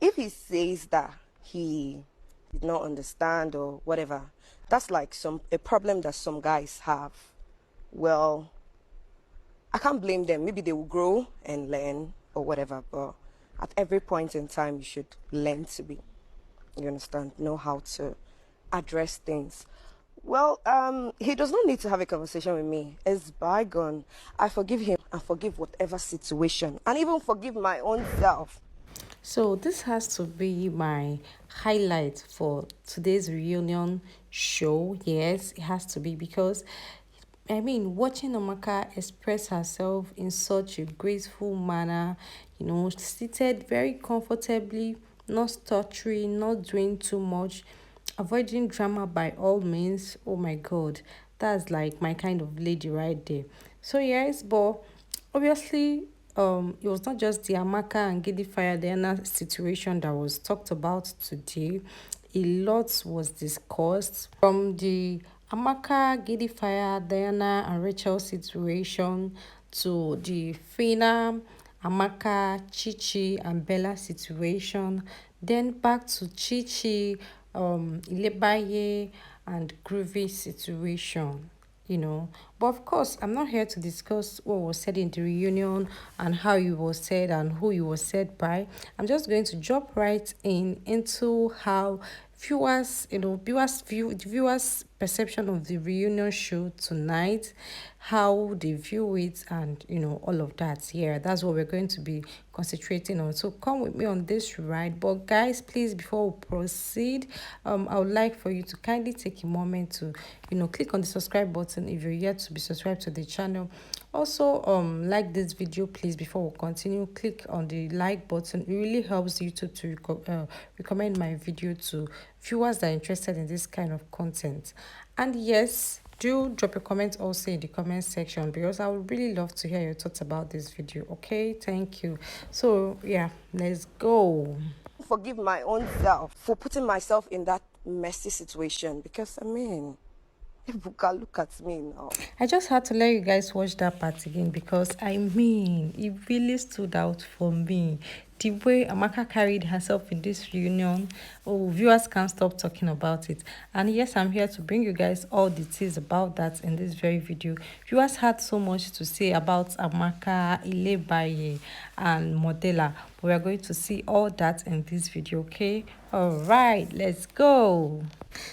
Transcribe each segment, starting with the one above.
If he says that he did not understand or whatever, that's like a problem that some guys have. Well, I can't blame them. Maybe they will grow and learn or whatever, but at every point in time, you should learn to be, you understand, know how to address things. Well, he does not need to have a conversation with me. It's bygone. I forgive him and forgive whatever situation and even forgive my own self. So this has to be my highlight for today's reunion show. Yes, it has to be because I mean watching Amaka express herself in such a graceful manner, seated very comfortably, not stuttering, not doing too much, avoiding drama by all means. Oh my god, that's like my kind of lady right there. So yes, but obviously, it was not just the Amaka and Gidi Fire Diana situation that was talked about today. A lot was discussed from the Amaka, Gidi Fire, Diana, and Rachel situation to the Fina, Amaka, Chichi, and Bella situation. Then back to Chichi, Ilebaye, and Groovy situation. But of course, I'm not here to discuss what was said in the reunion and how it was said and who it was said by. I'm just going to jump right into how viewers perception of the reunion show tonight, how they view it, and all of that. Yeah, that's what we're going to be concentrating on. So come with me on this ride. But guys, please, before we proceed, I would like for you to kindly take a moment to click on the subscribe button if you're yet to be subscribed to the channel. Also, like this video, please. Before we continue, click on the like button. It really helps YouTube to recommend my video to viewers that are interested in this kind of content. And yes, do drop a comment also in the comment section because I would really love to hear your thoughts about this video. Okay, thank you. So yeah, let's go. Forgive my own self for putting myself in that messy situation because I mean, Ebuka, look at me now. I just had to let you guys watch that part again because I mean, it really stood out for me. The way Amaka carried herself in this reunion, oh, viewers can't stop talking about it. And yes, I'm here to bring you guys all the details about that in this very video. Viewers had so much to say about Amaka, Ilebaye, and Modella. But we are going to see all that in this video, okay? All right, let's go.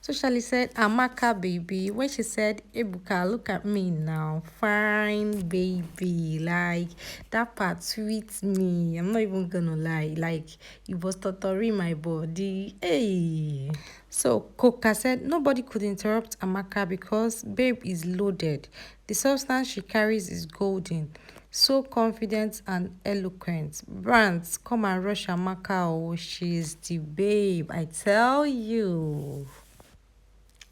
So Shali said, Amaka baby. When she said, Ebuka, look at me now. Fine baby. Like, that part sweets me. I'm not even gonna lie. Like, it was torturing my body. Hey. So Coca said, nobody could interrupt Amaka because babe is loaded. The substance she carries is golden. So confident and eloquent. Brands, come and rush Amaka. Oh, she's the babe. I tell you.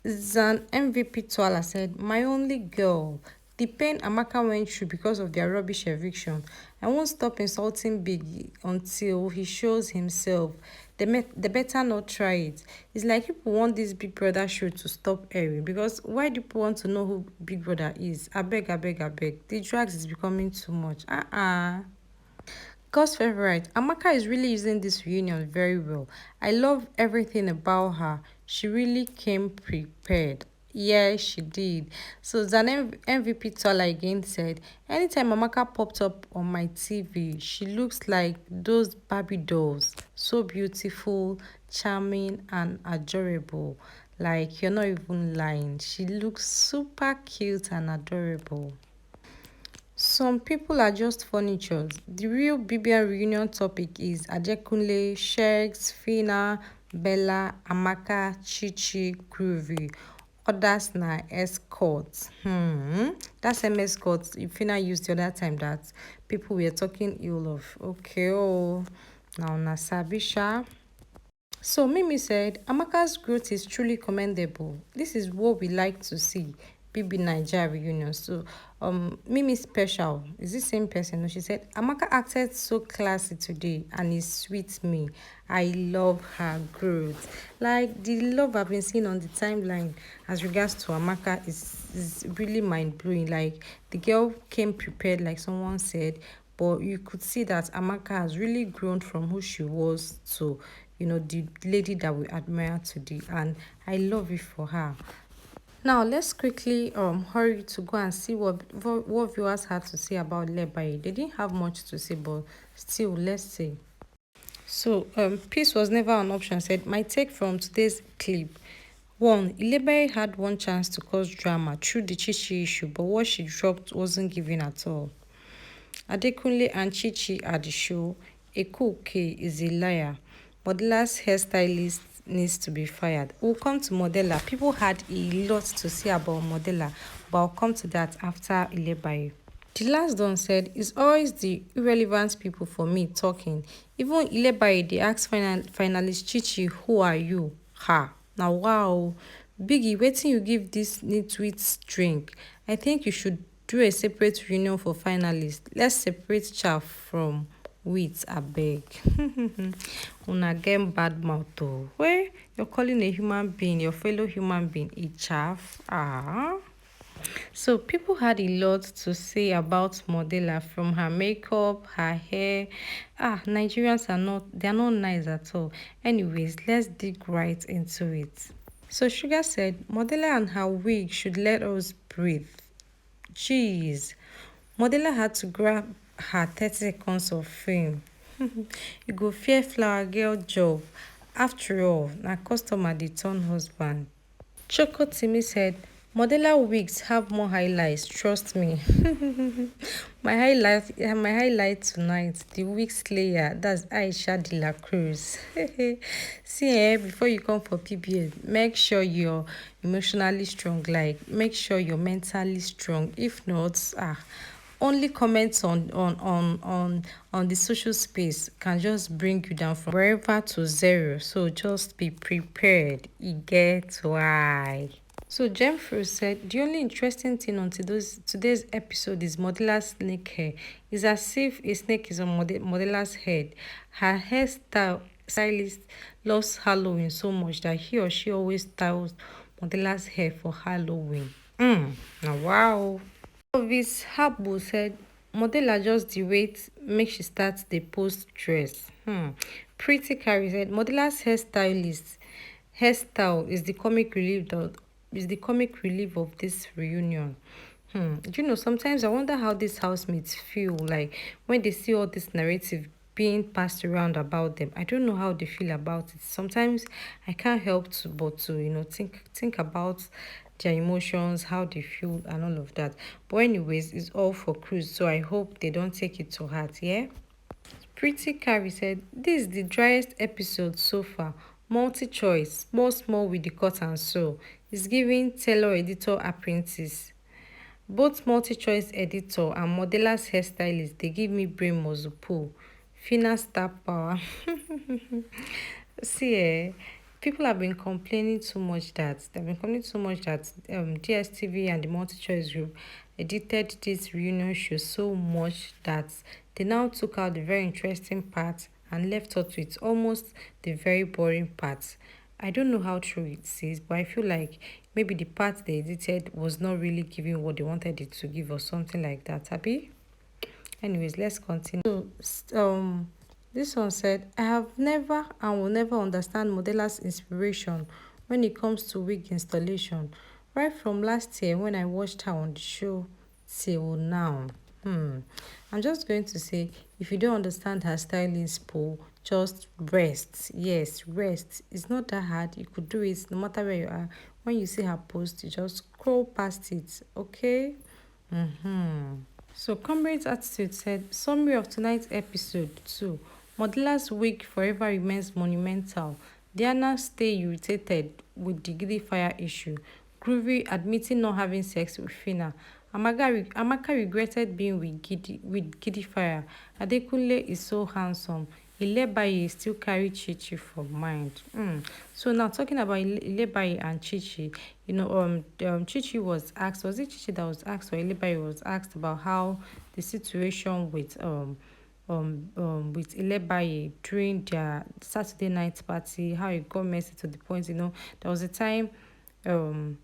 Zan MVP Twala said, my only girl, the pain Amaka went through because of their rubbish eviction. I won't stop insulting Biggie until he shows himself. They better not try it. It's like people want this Big Brother show to stop airing because why do people want to know who Big Brother is? I beg, I beg, I beg. The drags is becoming too much. God's favorite, Amaka is really using this reunion very well. I love everything about her. She really came prepared. Yeah, she did. So Zan MVP Tola again said, anytime Amaka popped up on my TV, she looks like those Barbie dolls. So beautiful, charming, and adorable. Like, you're not even lying. She looks super cute and adorable. Some people are just furnitures. The real BBN reunion topic is Adekunle, Shegs, Fina, Bella, Amaka, Chichi, Groovy. Others na escorts. That's same escorts Fina used the other time that people were talking ill of. Okay, oh. Now na Sabisha. So Mimi said, Amaka's growth is truly commendable. This is what we like to see. BB Nigeria reunion. So Mimi special is the same person. No, she said, Amaka acted so classy today and it sweet me. I love her growth. Like the love I've been seeing on the timeline as regards to Amaka is really mind blowing. Like the girl came prepared, like someone said, but you could see that Amaka has really grown from who she was to, the lady that we admire today, and I love it for her. Now let's quickly hurry to go and see what viewers had to say about Ilebaye. They didn't have much to say, but still, let's see. So, peace was never an option. Said my take from today's clip. One, Ilebaye had one chance to cause drama through the Chichi issue, but what she dropped wasn't given at all. Adekunle and Chichi at the show. Ekuke is a liar. Modella'S hairstylist needs to be fired. We'll come to Modella. People had a lot to say about Modella, but I'll come to that after Ilebaye. The last one said, it's always the irrelevant people for me talking. Even Ilebaye, they asked finalist Chichi, who are you? Ha. Now, wow. Biggie, waiting you give this nitwit drink. I think you should do a separate reunion for finalists. Let's separate chaff from wheat, abeg. Una get bad mouth though. Where you're calling a human being, your fellow human being, a chaff? Ah. So people had a lot to say about Modella, from her makeup, her hair. Nigerians they're not nice at all. Anyways, let's dig right into it. So Sugar said Modella and her wig should let us breathe. Jeez. Modella had to grab her 30 seconds of fame. You go fear flower girl job. After all, na customer dey turn husband. Choco Timmy said, Modella wigs have more highlights, trust me. My highlight tonight, the wig slayer, that's Aisha de la Cruz. See, before you come for PBS, make sure you're emotionally strong, like make sure you're mentally strong. If not, only comments on the social space can just bring you down from wherever to zero. So just be prepared. You get why. So Jemfro said the only interesting thing on today's episode is Modella'S snake hair. It's as if a snake is on Modella'S head. Her hairstyle stylist loves Halloween so much that he or she always styles Modella'S hair for Halloween. Now wow. Elvis Habu said Modella just the wait make she start the post dress. Pretty Carrie said Modella's hairstyle is the comic relief of this reunion. Sometimes I wonder how these housemates feel like when they see all this narrative being passed around about them. I don't know how they feel about it. Sometimes I can't help to think about their emotions, how they feel, and all of that. But anyways, it's all for cruise, so I hope they don't take it to heart. Yeah. Pretty Carrie said, this is the driest episode so far. Multi-choice, small with the cut and sew. It's giving tailor editor apprentice. Both multi-choice editor and Modella'S hairstylist, they give me brain muscle pull. Fina star power. See, people have been complaining too much that DSTV and the multi-choice group edited this reunion show so much that they now took out the very interesting part and left us with almost the very boring part. I don't know how true it is, but I feel like maybe the part they edited was not really giving what they wanted it to give or something like that. Abi? Anyways, let's continue. So, this one said, I have never and will never understand Modella'S inspiration when it comes to wig installation. Right from last year when I watched her on the show till now. I'm just going to say, if you don't understand her styling spool, just rest. Yes, rest. It's not that hard. You could do it no matter where you are. When you see her post, you just scroll past it. Okay? So, Comrade's Attitude said, summary of tonight's episode 2. Modella'S wig forever remains monumental. Diana stay irritated with the Giddy Fire issue. Groovy admitting not having sex with Fina. Amaka regretted being with Giddy Fire. Adekunle is so handsome. Ilebaye still carry Chichi for mind. So now talking about Ilebaye and Chichi, Chichi was asked, was it Chichi that was asked or Ilebaye was asked about how the situation with Ilebaye during their Saturday night party, how it got messy to the point, there was a time um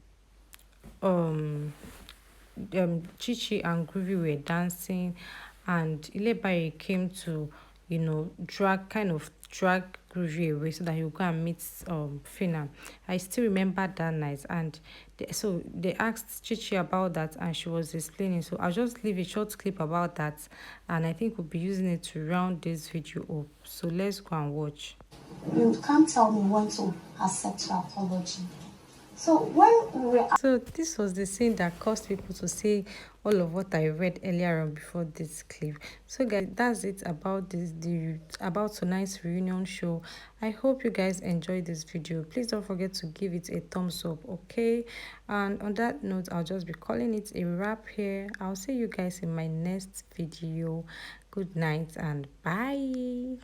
um Chichi and Groovy were dancing, and Ilebaye came to, drag Groovy away so that he would go and meet Fina. I still remember that night, and so they asked Chichi about that, and she was explaining. So I'll just leave a short clip about that, and I think we'll be using it to round this video up. So let's go and watch. You can't tell me when to accept your apology. So when we were So this was the scene that caused people to say all of what I read earlier on before this clip. So guys, that's it about about tonight's reunion show. I hope you guys enjoyed this video. Please don't forget to give it a thumbs up, okay? And on that note, I'll just be calling it a wrap here. I'll see you guys in my next video. Good night and bye.